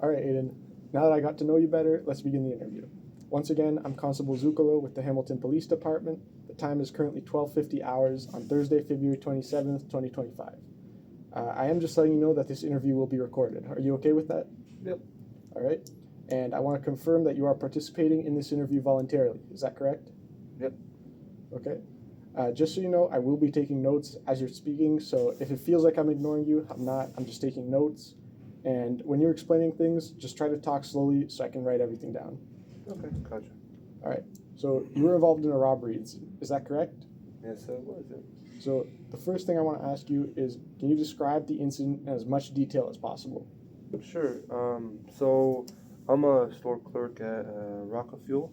All right, Aiden. Now that I got to know you better, let's begin the interview. Once again, I'm Constable Zuccolo with the Hamilton Police Department. The time is currently 12:50 hours on Thursday, February 27th, 2025. I am just letting you know that this interview will be recorded. Are you okay with that? Yep. All right. And I want to confirm that you are participating in this interview voluntarily. Is that correct? Yep. Okay. Just so you know, I will be taking notes as you're speaking, so if it feels like I'm ignoring you, I'm not. I'm just taking notes. And when you're explaining things, just try to talk slowly so I can write everything down. Okay, gotcha. All right. So you were involved in a robbery, is that correct? Yes, it was. So the first thing I want to ask you is, can you describe the incident in as much detail as possible? Sure. So I'm a store clerk at Rocket Fuel.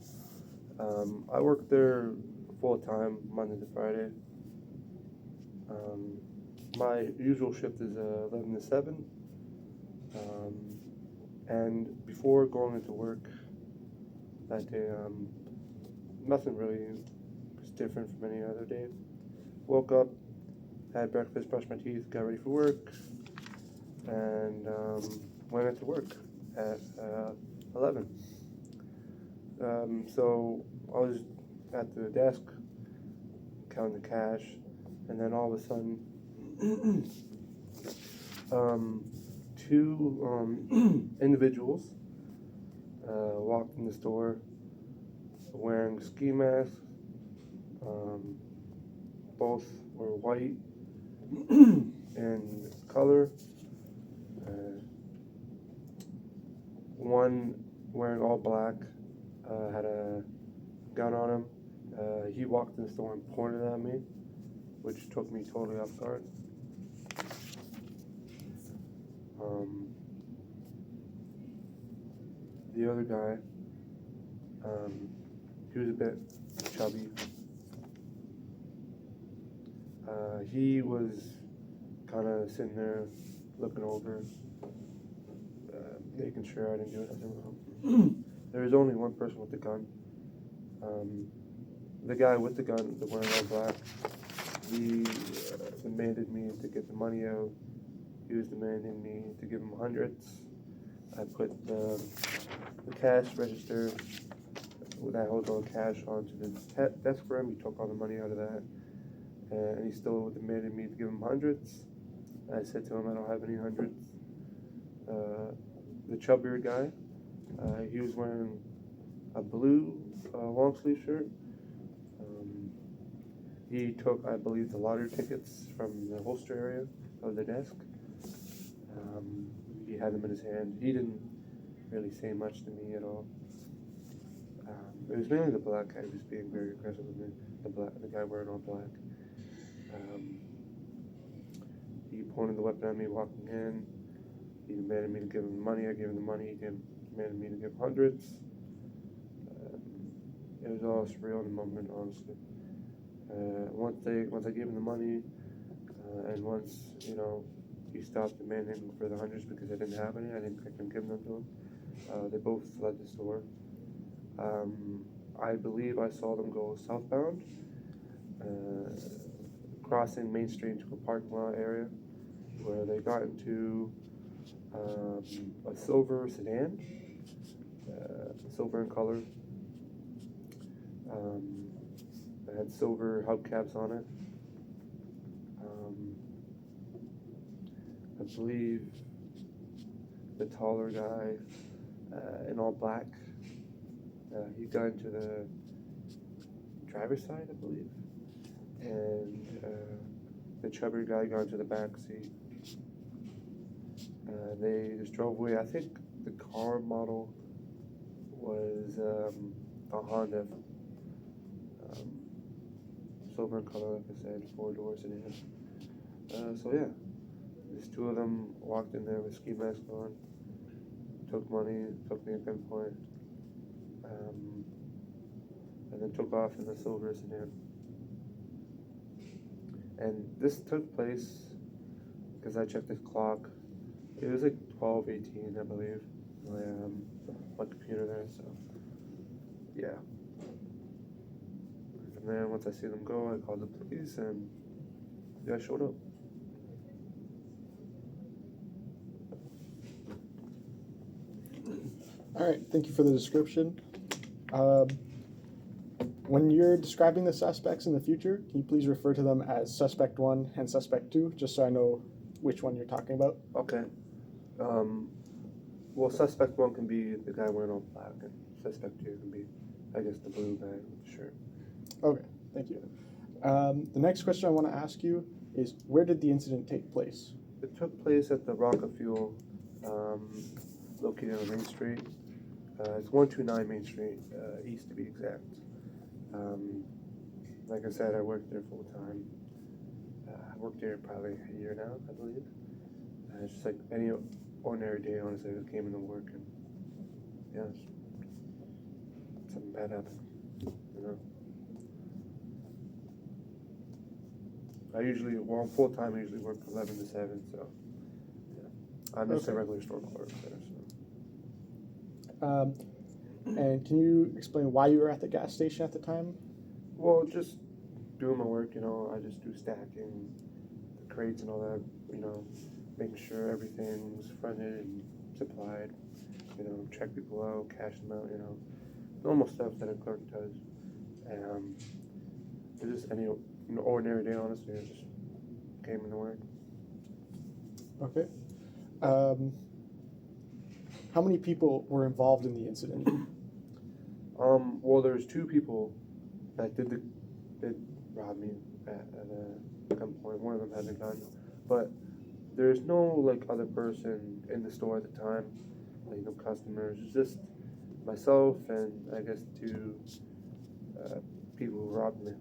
I work there full time, Monday to Friday. My usual shift is 11 to 7. And before going into work that day, nothing really was different from any other day. Woke up, had breakfast, brushed my teeth, got ready for work, and went into work at 11. So I was at the desk counting the cash, and then all of a sudden, two individuals walked in the store wearing ski masks. Both were white in color. One wearing all black had a gun on him. He walked in the store and pointed at me, which took me totally off guard. The other guy, he was a bit chubby. He was kind of sitting there looking over, making sure I didn't do anything wrong. There was only one person with the gun. The guy with the gun, the wearing all black, he demanded me to get the money out. He was demanding me to give him hundreds. I put the cash register that holds all the cash onto the desk for him. He took all the money out of that. And he still demanded me to give him hundreds. I said to him, I don't have any hundreds. The chubbier guy, he was wearing a blue long sleeve shirt. He took, I believe, the lottery tickets from the holster area of the desk. He had them in his hand. He didn't really say much to me at all. It was mainly the black guy who was being very aggressive with me. The guy wearing all black. He pointed the weapon at me walking in. He demanded me to give him the money. I gave him the money. He demanded me to give hundreds. It was all surreal in the moment, honestly. Once I gave him the money, and once he stopped demanding for the hundreds because I didn't have any, I couldn't give them to him. They both fled the store. I believe I saw them go southbound, crossing Main Street into a parking lot area, where they got into a silver sedan, silver in color. It had silver hubcaps on it. I believe the taller guy in all black, he got into the driver's side, I believe, and the chubbier guy got into the back seat. They just drove away. I think the car model was a Honda, silver color, like I said, 4 doors sedan. So yeah, these two of them walked in there with ski masks on, took money, took me at gunpoint, and then took off in the silver sedan. And this took place, because I checked this clock, it was like 12:18, I believe, my computer there, so yeah. From there, once I see them go, I called the police, and the guy showed up. All right, thank you for the description. Um, when you're describing the suspects in the future, can you please refer to them as suspect 1 and suspect 2, just so I know which one you're talking about? Okay. Well, suspect 1 can be the guy wearing all black, and suspect 2 can be, I guess, the blue guy with the shirt. Okay, thank you. The next question I want to ask you is, where did the incident take place? It took place at the Rocket Fuel, located on Main Street. It's 129 Main Street, east to be exact. Like I said, I worked there full time. I worked there probably a year now, I believe. It's just like any ordinary day, honestly. I just came into work and, yeah, something bad happened, you know. Well, I'm full time, I usually work 11 to 7, so, yeah. I'm just a Okay. regular store clerk there, so. And can you explain why you were at the gas station at the time? Well, just doing my work, you know, I just do stacking, the crates and all that, you know, making sure everything's fronted and supplied, you know, check people out, cash them out, you know, normal stuff that a clerk does. And it's just any ordinary day, honestly. I just came into work. Okay. How many people were involved in the incident? Well, there's 2 people that did rob me at gunpoint. One of them has a gun, but there's no like other person in the store at the time, like no customers. It's just myself and I guess 2 people who robbed me.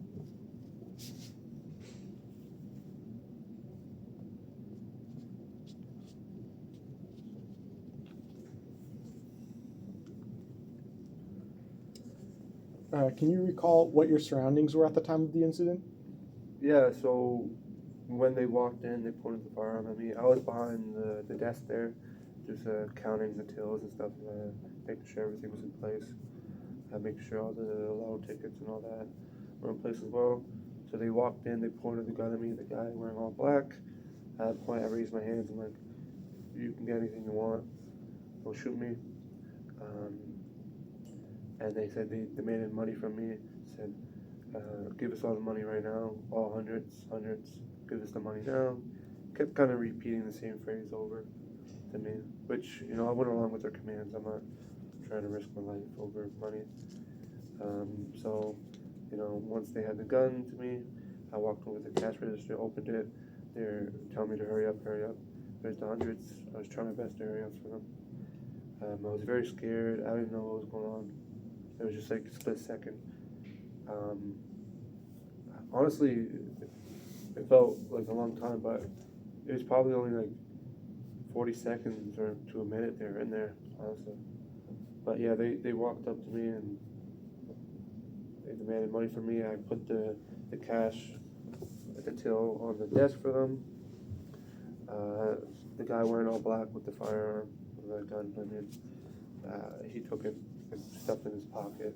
Can you recall what your surroundings were at the time of the incident? Yeah, so when they walked in, they pointed the firearm at me. I was behind the desk there, just counting the tills and stuff, making sure everything was in place, making sure all the lotto tickets and all that were in place as well. So they walked in, they pointed the gun at me, the guy wearing all black. At that point, I raised my hands. I'm like, you can get anything you want, don't shoot me. And they said they demanded money from me, said, give us all the money right now, all hundreds, give us the money now. Kept kind of repeating the same phrase over to me, which, you know, I went along with their commands. I'm not trying to risk my life over money. So, you know, once they had the gun to me, I walked over to the cash register, opened it. They're telling me to hurry up. There's the hundreds. I was trying my best to hurry up for them. I was very scared. I didn't know what was going on. It was just like a split second. Honestly, it felt like a long time, but it was probably only like 40 seconds or to a minute they were in there, honestly. But yeah, they walked up to me and they demanded money from me. I put the cash at the till on the desk for them. The guy wearing all black with the firearm, with the gun, he took it and stuffed it in his pocket.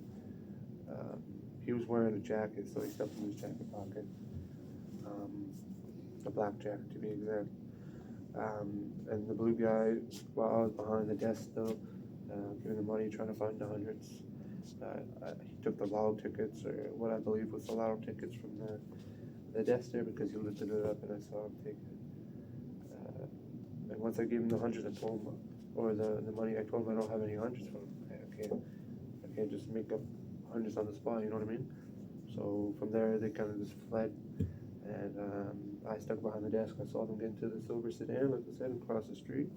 He was wearing a jacket, so he stuffed it in his jacket pocket. A black jacket to be exact. And the blue guy, while I was behind the desk still, giving the money, trying to find the hundreds. He took the lotto tickets, or what I believe was the lotto tickets from the desk there, because he lifted it up and I saw him take it. And once I gave him the hundreds, I told him, or the money, I told him I don't have any hundreds for him. I can't just make up hundreds on the spot, you know what I mean? So from there, they kind of just fled, and I stuck behind the desk. I saw them get into the silver sedan, like I said, across the street,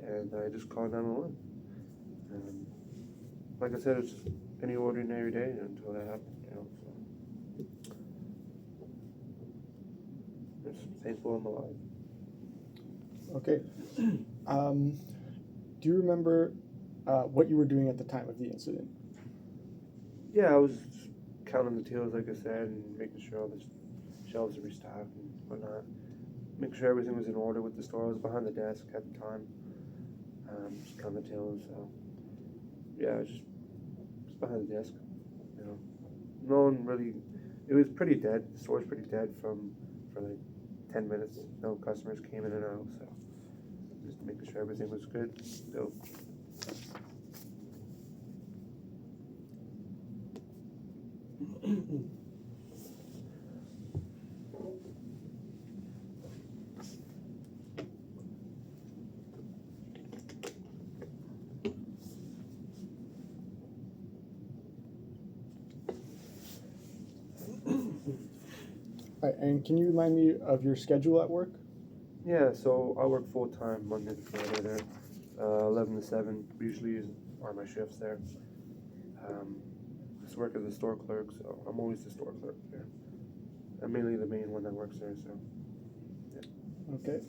and I just called 911. And like I said, it's just any ordinary day until that happened, you know. So it's thankful I'm alive. Okay. Do you remember what you were doing at the time of the incident? Yeah, I was counting the tills, like I said, and making sure all the shelves are restocked and whatnot. Making sure everything was in order with the store. I was behind the desk at the time, just counting the tills. So yeah, I was just behind the desk. You know, no one really. It was pretty dead. The store was pretty dead for like 10 minutes. No customers came in and out, so just making sure everything was good. So All right, and can you remind me of your schedule at work? Yeah, so I work full time Monday to Friday there, 11 to 7. Usually are my shifts there. Just work as a store clerk, so I'm always the store clerk there. I'm mainly the main one that works there, so yeah. Okay.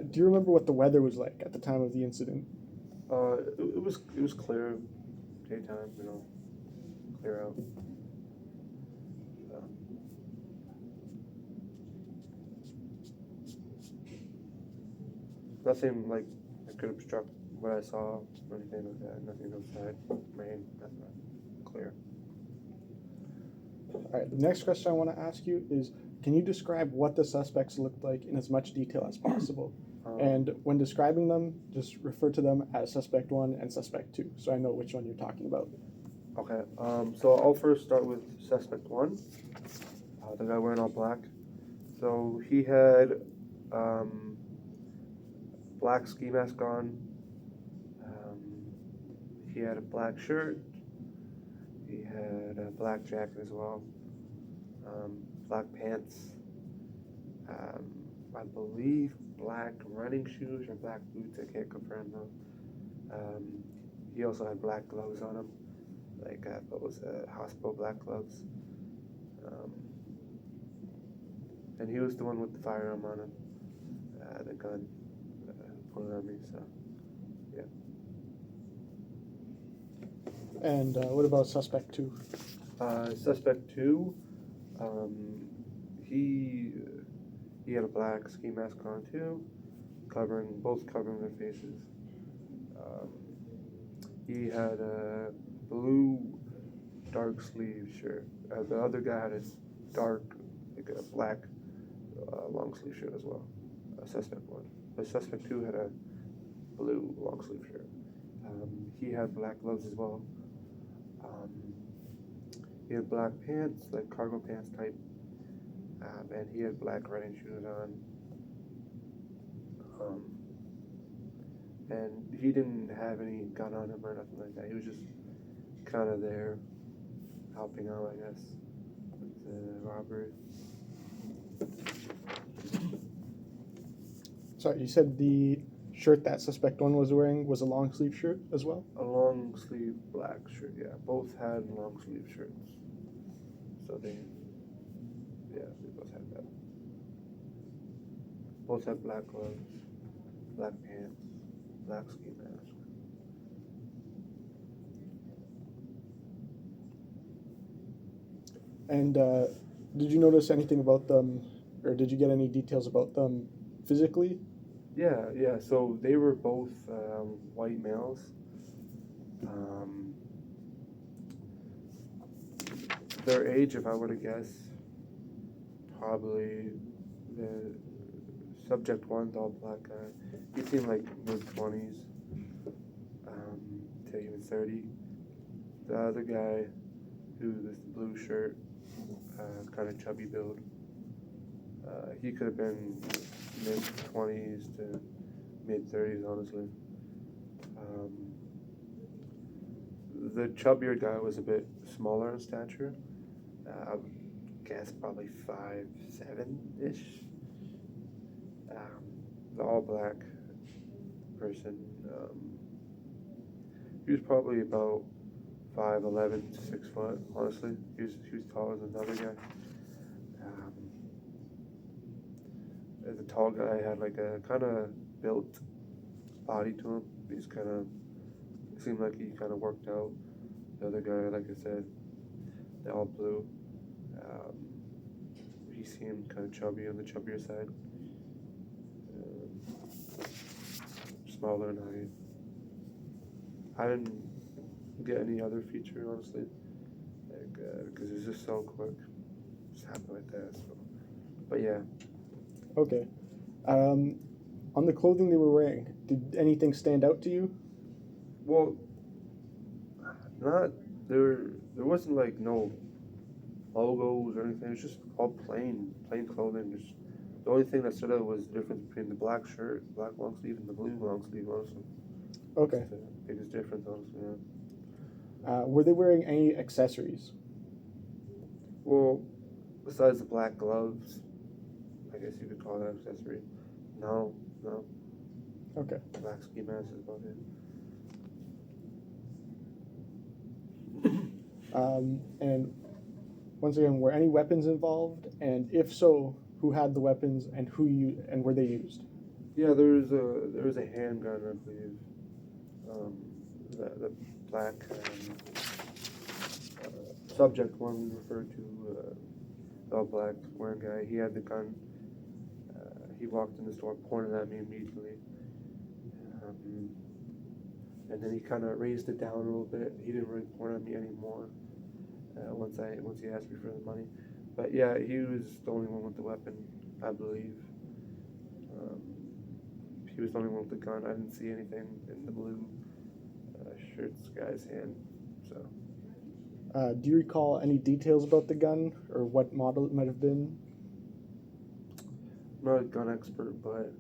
Do you remember what the weather was like at the time of the incident? It was clear, daytime, clear out. Nothing like that could obstruct what I saw or anything like that. Nothing outside, rain, nothing. Clear. All right, the next question I want to ask you is, can you describe what the suspects looked like in as much detail as possible? And when describing them, just refer to them as suspect 1 and suspect 2, so I know which one you're talking about. Okay, so I'll first start with suspect 1, the guy wearing all black. So he had black ski mask on. He had a black shirt. He had a black jacket as well. Black pants. I believe black running shoes or black boots. I can't confirm though. He also had black gloves on him, like those hospital black gloves. And he was the one with the firearm on him, the gun pointed at me. So, yeah. And what about suspect 2? Suspect 2, he had a black ski mask on too, both covering their faces. He had a blue dark sleeve shirt. The other guy had a dark, like a black long sleeve shirt as well. Suspect 1. The suspect 2 had a blue long sleeve shirt. He had black gloves as well. He had black pants, like cargo pants type, and he had black running shoes on. And he didn't have any gun on him or nothing like that. He was just kind of there, helping out, I guess, with the robbery. Sorry, you said the shirt that suspect 1 was wearing was a long sleeve shirt as well? A long sleeve black shirt, yeah. Both had long sleeve shirts. So they both had that. Both had black gloves, black pants, black ski mask. And did you notice anything about them, or did you get any details about them physically? Yeah. So they were both white males. Their age, if I were to guess, probably the subject 1, the all black guy, he seemed like mid-20s to even 30. The other guy, who was the blue shirt, kind of chubby build, he could have been mid-20s to mid-30s, honestly. The chubbier guy was a bit smaller in stature. I would guess probably 5'7"-ish. The all black person, he was probably about 5'11" to 6 foot. Honestly, he was taller than the other guy. The tall guy had like a kind of built body to him. He's kind of seemed like he kind of worked out. The other guy, like I said, they all blue. He seemed kind of chubby on the chubbier side. Smaller in height. I didn't get any other feature, honestly, because it was just so quick. It just happened like that. So, but yeah. Okay. On the clothing they were wearing, did anything stand out to you? Well, not there wasn't like no logos or anything. It was just all plain clothing. Just the only thing that stood out was the difference between the black shirt, black long sleeve, and the blue long sleeve. Honestly, Okay. that's the biggest difference. Honestly, yeah. Were they wearing any accessories? Well, besides the black gloves, I guess you could call that accessory. No, no. Okay. Black ski mask is about it. And once again, were any weapons involved? And if so, who had the weapons and were they used? Yeah, there was a handgun, I believe. The black subject one we referred to, the all black wearing guy. He had the gun. He walked in the store, pointed at me immediately, and then he kind of raised it down a little bit. He didn't really point at me anymore. Once he asked me for the money, but yeah, he was the only one with the weapon, I believe. He was the only one with the gun. I didn't see anything in the blue shirt's guy's hand. So. Do you recall any details about the gun or what model it might have been? I'm not a gun expert, but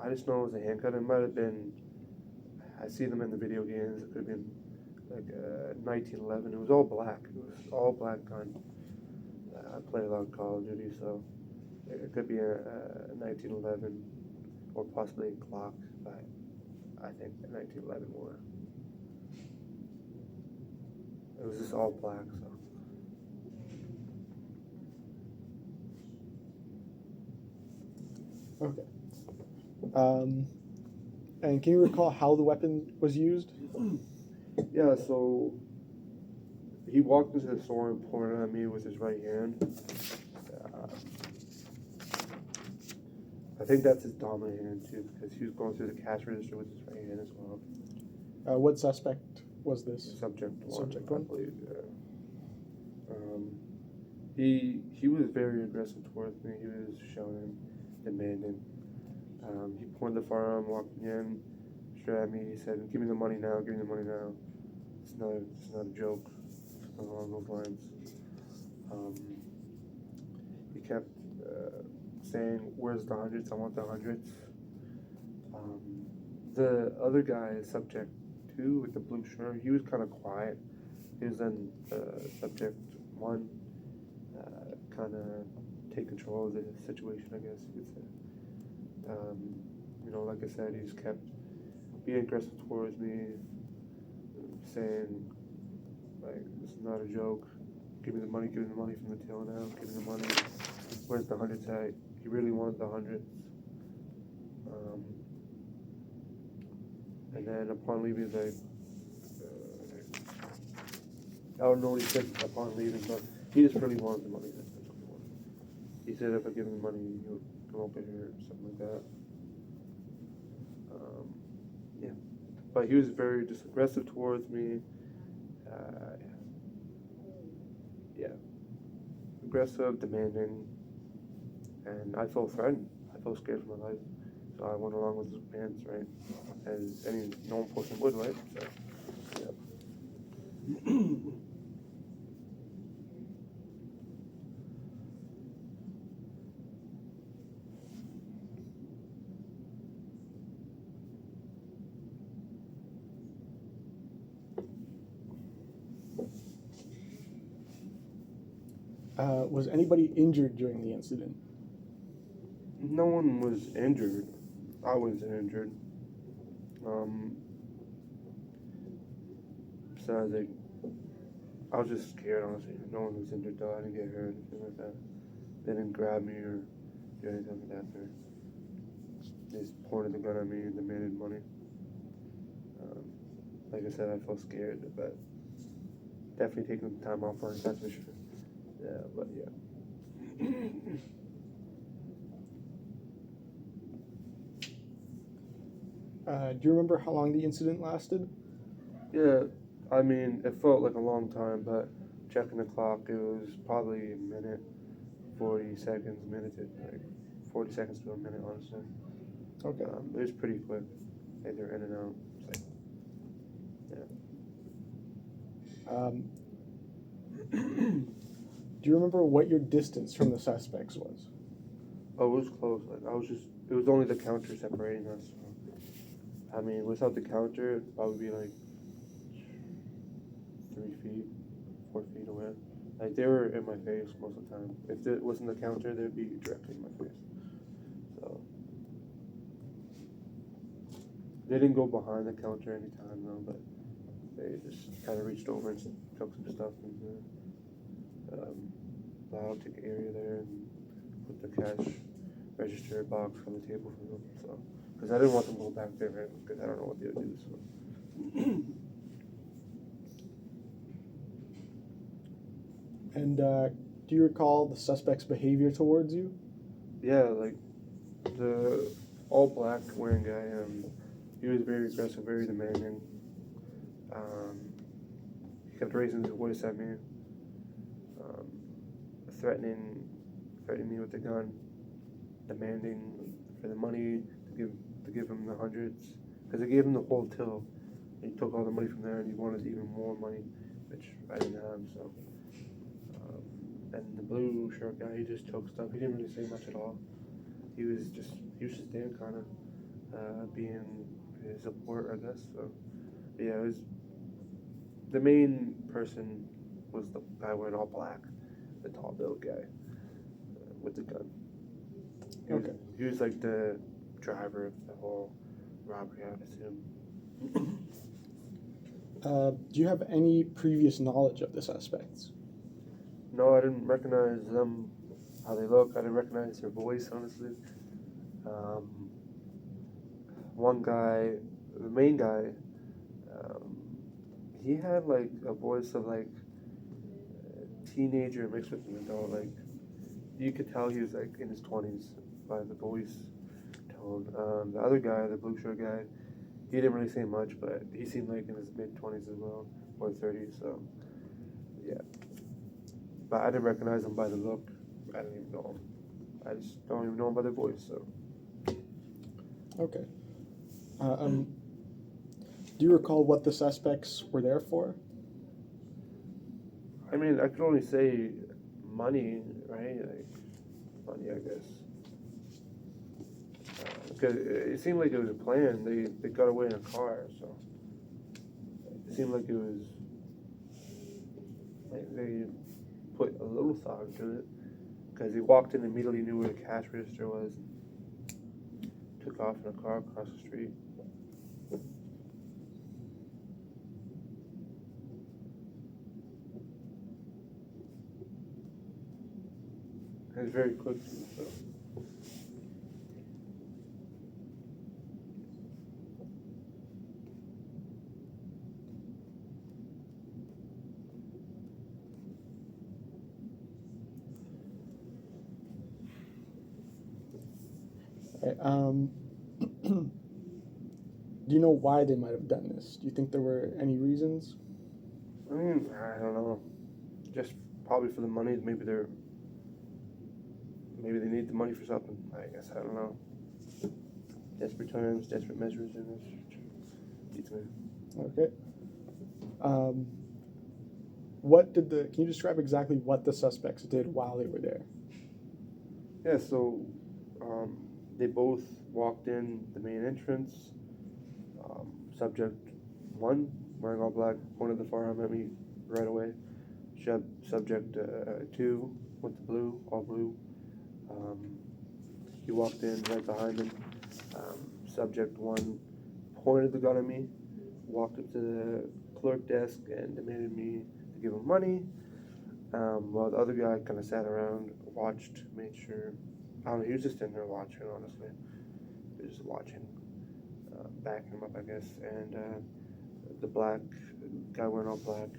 I just know it was a handgun. It might have been. I see them in the video games. It could have been like 1911. It was all black. It was all black gun. I play a lot of Call of Duty, so it could be a 1911 or possibly a Glock. But I think a 1911 war. It was just all black, so. Okay. And can you recall how the weapon was used? Yeah, so he walked into the store and pointed at me with his right hand. I think that's his dominant hand too, because he was going through the cash register with his right hand as well. What suspect was this? Subject one? I believe. Yeah. He was very aggressive towards me. He was shouting, demanding. He pointed the firearm, walked in, straight at me. He said, "Give me the money now. Give me the money now." It's not a joke. Something along those lines. He kept saying, "Where's the hundreds? I want the hundreds." The other guy, subject 2 with the blue shirt, he was kind of quiet. He was in subject 1, kind of take control of the situation, I guess you could say. Like I said, he just kept being aggressive towards me, saying, like, "This is not a joke. Give me the money from the till now. Give me the money. Where's the hundreds at?" He really wanted the hundreds. And then upon leaving, he's like, I don't know what he said upon leaving, but he just really wanted the money. That's what he wanted. He said if I give him the money, he'll come over here or something like that. Yeah. But he was very just aggressive towards me. Yeah. Aggressive, demanding. And I felt threatened. I felt scared for my life. So I went along with his plans, right? As any normal person would, right? So, yeah. Was anybody injured during the incident? No one was injured. I was injured. Besides, I was just scared, honestly. No one was injured, though. I didn't get hurt or anything like that. They didn't grab me or do anything like that. They just pointed the gun at me and demanded money. Like I said, I felt scared, but definitely taking the time off for it, that's for sure. Yeah, but yeah. Do you remember how long the incident lasted? Yeah, I mean, it felt like a long time, but checking the clock, it was probably a minute, 40 seconds, like 40 seconds to a minute, honestly. Okay. It was pretty quick. They were in and out. It's like, Um, do you remember what your distance from the suspects was? Oh, it was close. Like I was just, it was only the counter separating us. So, I mean, without the counter, it'd probably be like 3 feet, 4 feet away. Like they were in my face most of the time. If it wasn't the counter, they'd be directly in my face. So they didn't go behind the counter anytime though, but they just kind of reached over and took some stuff in the loud ticket area there and put the cash register box on the table for them. So, because I didn't want them to go back there because I don't know what they would do. So. And do you recall the suspect's behavior towards you? Yeah, like the all black wearing guy, he was very aggressive, very demanding. He kept raising his voice at me, um, threatening me with the gun, demanding for the money to give him the hundreds, because I gave him the whole till. He took all the money from there, and he wanted even more money, which I didn't have. So, and the blue shirt guy, he just took stuff. He didn't really say much at all. He was just there, kind of being his support, I guess. So, yeah, it was the main person was the guy wearing all black, the tall built guy with the gun. He was like the driver of the whole robbery, I would assume. Do you have any previous knowledge of the suspects? No, I didn't recognize them, how they look. I didn't recognize their voice, honestly. One guy, the main guy, he had like a voice of like a teenager mixed with an adult. Like you could tell he was like in his 20s by the voice tone. The other guy, the blue shirt guy, he didn't really say much, but he seemed like in his mid-20s as well, or 30s. So yeah, but I didn't recognize him by the look. I didn't even know him. I just don't even know him by the voice. So. Okay. Do you recall what the suspects were there for? I mean, I could only say money, right? Like, money, I guess. Because it seemed like it was a plan. They got away in a car, so it seemed like it was like they put a little thought into it. Because he walked in and immediately knew where the cash register was. Took off in a car across the street. It was very quick too, so. Okay, do you know why they might have done this? Do you think there were any reasons? I mean, I don't know. Just probably for the money. Maybe they need the money for something. I guess I don't know. Desperate times, desperate measures, and it's beats me. Okay. Can you describe exactly what the suspects did while they were there? Yeah. So, they both walked in the main entrance. Subject one, wearing all black, pointed the firearm at me right away. Subject two, with the blue, all blue. He walked in right behind him. Subject one pointed the gun at me, walked up to the clerk desk and demanded me to give him money. While the other guy kind of sat around, watched, made sure. I don't know, he was just in there watching, honestly. He was just watching, backing him up, I guess. And the black guy wearing all black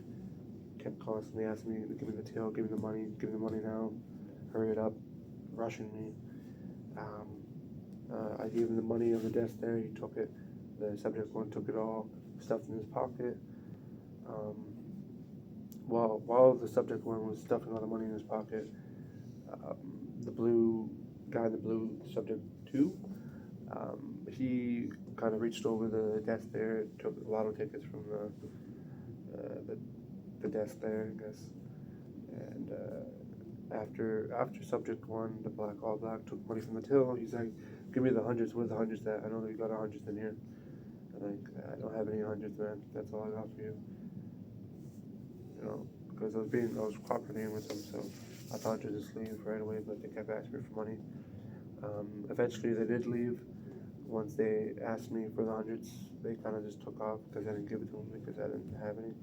kept constantly asking me to give me the tail, give me the money now, hurry it up, rushing me. I gave him the money on the desk there. He took it. The subject one took it all, stuffed in his pocket. While the subject one was stuffing all the money in his pocket, the blue guy, the blue subject two, he kind of reached over the desk there, took lotto tickets from the desk there, I guess. And after subject one, the black all black took money from the till. He's like, "Give me the hundreds. Where's the hundreds at? I know that you got a hundreds in here." I'm like, "I don't have any hundreds, man. That's all I got for you." You know, because I was cooperating with them, so I thought to just leave right away, but they kept asking me for money. Eventually, they did leave. Once they asked me for the hundreds, they kind of just took off because I didn't give it to them because I didn't have any.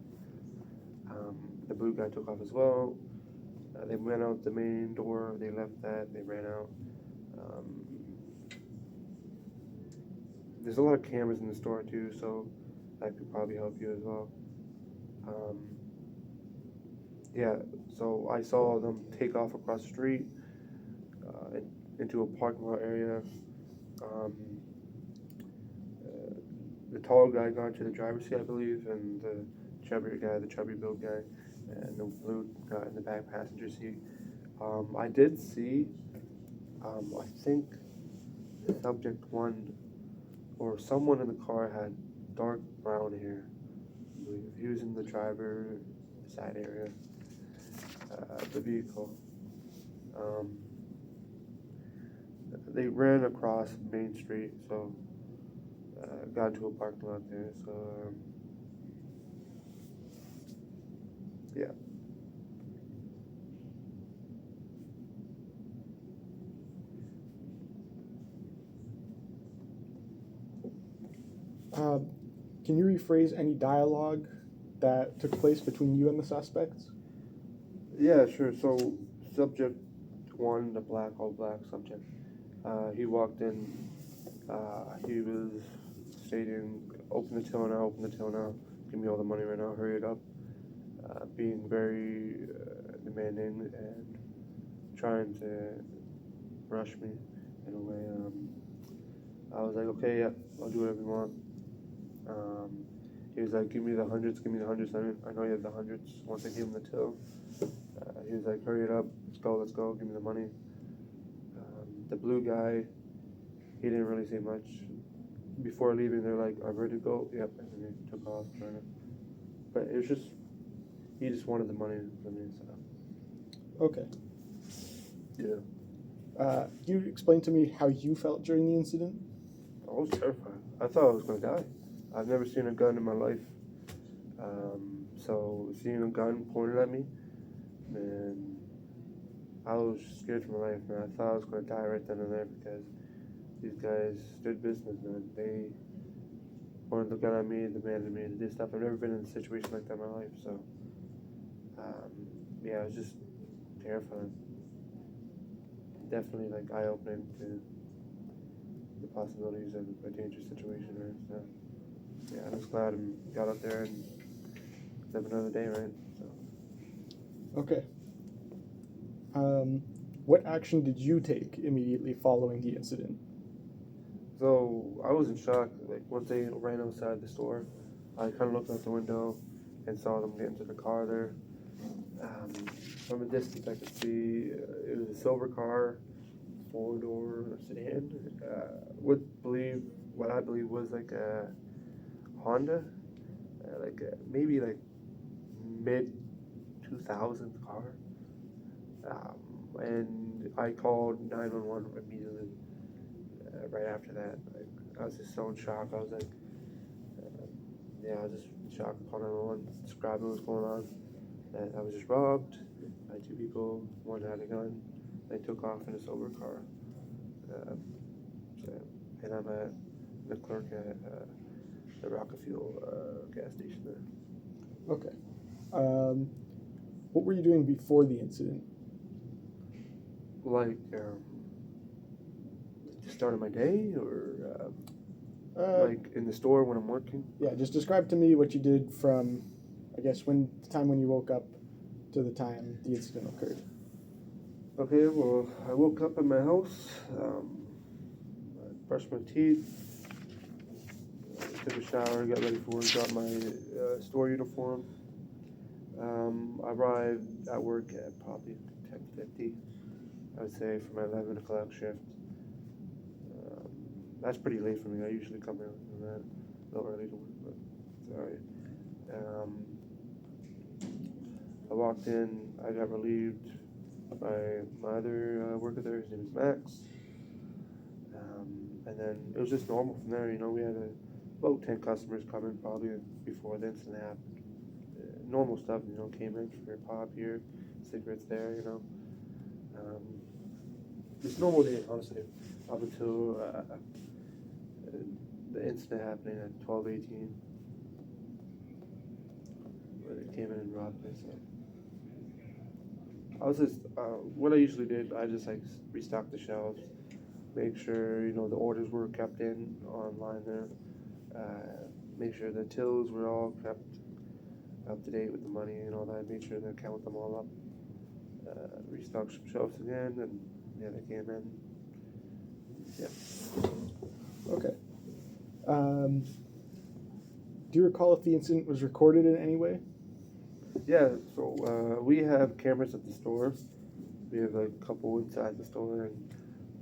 The blue guy took off as well. They went out the main door. They left that. They ran out. There's a lot of cameras in the store too, so that could probably help you as well. Yeah, so I saw them take off across the street into a parking lot area. The tall guy got into the driver's seat, I believe, and the chubby built guy, and the blue guy in the back passenger seat. I did see, I think subject one or someone in the car had dark brown hair. I believe he was in the driver side area of the vehicle. They ran across Main Street, so got into a parking lot there. So yeah. Can you rephrase any dialogue that took place between you and the suspects? Yeah, sure. So subject one, the all black subject. He walked in. He was stating, "Open the till now, open the till now. Give me all the money right now. Hurry it up." Being very demanding and trying to rush me in a way. I was like, "Okay, yeah, I'll do whatever you want." He was like, "Give me the hundreds, give me the hundreds." I know you have the hundreds. Once I gave him the till, he was like, "Hurry it up, let's go, give me the money." The blue guy, he didn't really say much. Before leaving, they're like, "Are we ready to go?" Yep, and then he took off. But it was just, he just wanted the money from me, so. Okay. Yeah. Can you explain to me how you felt during the incident? I was terrified. I thought I was going to die. I've never seen a gun in my life. So seeing a gun pointed at me, man, I was scared for my life, man. I thought I was going to die right then and there because these guys stood business, man. They pointed the gun at me, demanded me to do stuff. I've never been in a situation like that in my life, so yeah, it was just terrifying. Definitely like eye-opening to the possibilities of a dangerous situation, right? So yeah, I was glad I got out there and live another day, right? So. Okay. What action did you take immediately following the incident? So I was in shock. Like once they ran outside the store, I kind of looked out the window and saw them get into the car there. From a distance, I could see it was a silver car, 4-door sedan. What I believe was like a Honda, maybe like mid 2000s car. And I called 911 immediately. Right after that, like I was just so in shock. I was like, I was just in shock. I called 911, describing what was going on. That I was just robbed by two people. One had a gun. They took off in a silver car. And I'm the clerk at the Rocket Fuel gas station there. Okay. What were you doing before the incident? Like, just starting my day, or like in the store when I'm working? Yeah, just describe to me what you did from, I guess, the time when you woke up to the time the incident occurred. Okay, well, I woke up in my house, I brushed my teeth, took a shower, got ready for work, got my store uniform. I arrived at work at probably 10:50, I would say, for my 11 o'clock shift. That's pretty late for me. I usually come earlier than that, a little early to work, but sorry. I walked in, I got relieved by my other worker there. His name is Max. And then it was just normal from there. We had about 10 customers coming probably before the incident happened. Normal stuff, came in for pop here, cigarettes there, Just normal day, honestly, up until the incident happening at 12:18, where they came in and robbed me. So I was just, what I usually did, I just like restocked the shelves, make sure the orders were kept in online there, make sure the tills were all kept up to date with the money and all that, made sure to count them all up, restocked some shelves again, and yeah, they came in. Yeah. Okay. Do you recall if the incident was recorded in any way? Yeah, so we have cameras at the store. We have a couple inside the store and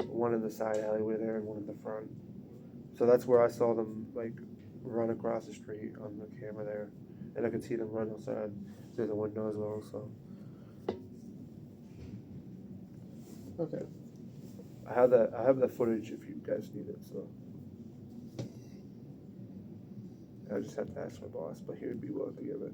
one in the side alleyway there and one in the front. So that's where I saw them run across the street on the camera there, and I could see them run outside through the window as well. So Okay. I have that footage if you guys need it. So I just have to ask my boss, but he would be willing to give it.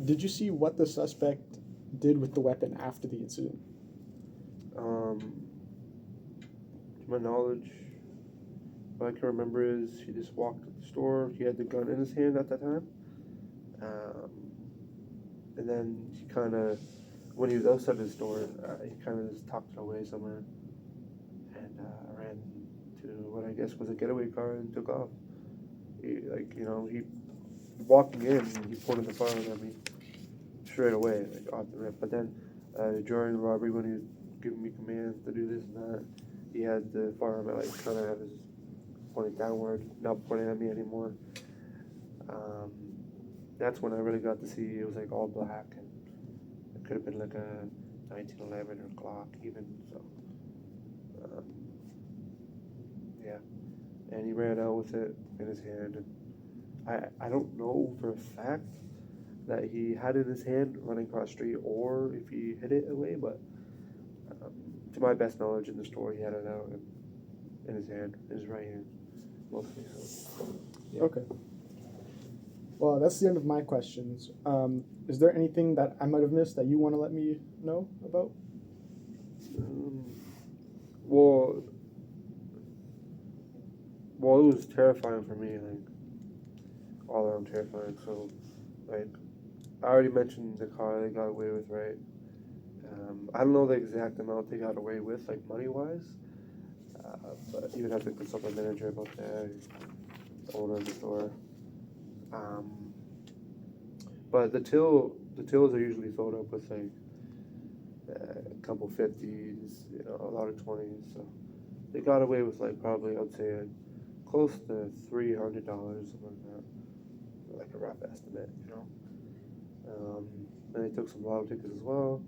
Did you see what the suspect did with the weapon after the incident? To my knowledge, what I can remember is he just walked to the store. He had the gun in his hand at that time. And then he kind of, when he was outside the store, he kind of just tucked it away somewhere and ran to what I guess was a getaway car and took off. He walking in, he pointed the firearm at me straight away, off the rip. But then during the robbery, when he was giving me commands to do this and that, he had the firearm kind of have his pointed downward, not pointing at me anymore. That's when I really got to see it was all black, and it could have been like a 1911 or Glock even. So yeah, and he ran out with it in his hand. And I don't know for a fact that he had it in his hand running across the street or if he hid it away, but to my best knowledge in the store, he had it out in his hand, in his right hand, mostly. So, yeah. Okay. Well, that's the end of my questions. Is there anything that I might have missed that you want to let me know about? Well, it was terrifying for me, all around terrifying. So, I already mentioned the car they got away with, right? I don't know the exact amount they got away with, money-wise, but you would have to consult my manager about that, the owner of the store. But the tills are usually filled up with a couple 50s, a lot of 20s. So they got away with probably I'd say close to $300, something like that, a rough estimate, And they took some lotto tickets as well.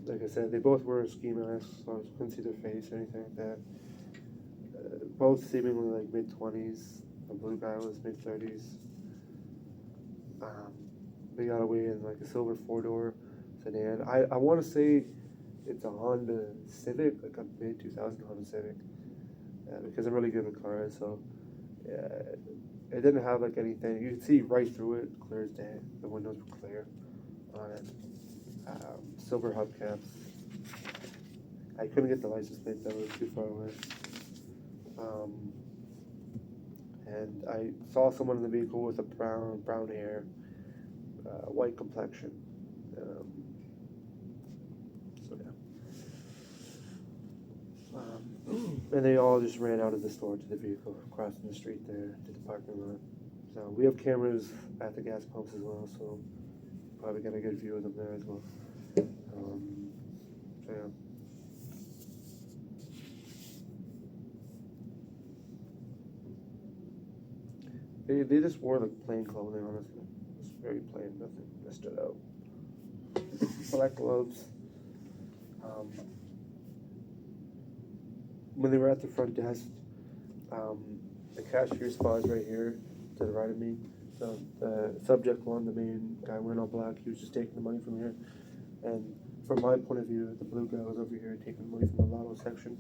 Like I said, they both were ski masks, so I couldn't see their face or anything like that. Both seemingly mid-20s. The blue guy was mid-30s. They got away in a silver 4-door sedan. I want to say it's a Honda Civic, a mid-2000 Honda Civic, because I'm really good with cars. So it didn't have anything. You could see right through it, clear as day. The windows were clear on it. Silver hubcaps. I couldn't get the license plate, that was too far away. And I saw someone in the vehicle with a brown hair, white complexion. So yeah. And they all just ran out of the store to the vehicle, crossing the street there to the parking lot. So we have cameras at the gas pumps as well, so probably got a good view of them there as well. So yeah. They just wore plain clothing, honestly. It's very plain, nothing that stood out. Black gloves. when they were at the front desk, the cashier spot is right here to the right of me. So the subject one, the main guy wearing all black, he was just taking the money from here. And from my point of view, the blue guy was over here taking the money from the lotto section,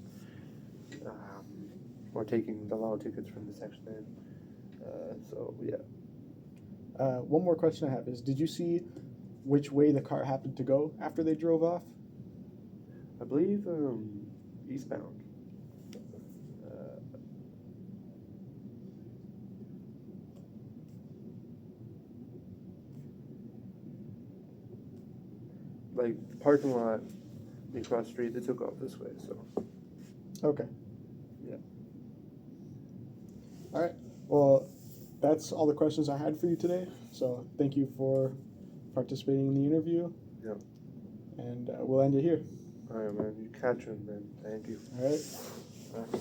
or taking the lotto tickets from the section there. So yeah. One more question I have is, did you see which way the car happened to go after they drove off? I believe eastbound. Like the parking lot across the street, they took off this way. So Okay. yeah. All right. Well, that's all the questions I had for you today. So thank you for participating in the interview. Yeah. And we'll end it here. All right, man. You catch him, man. Thank you. All right. All right.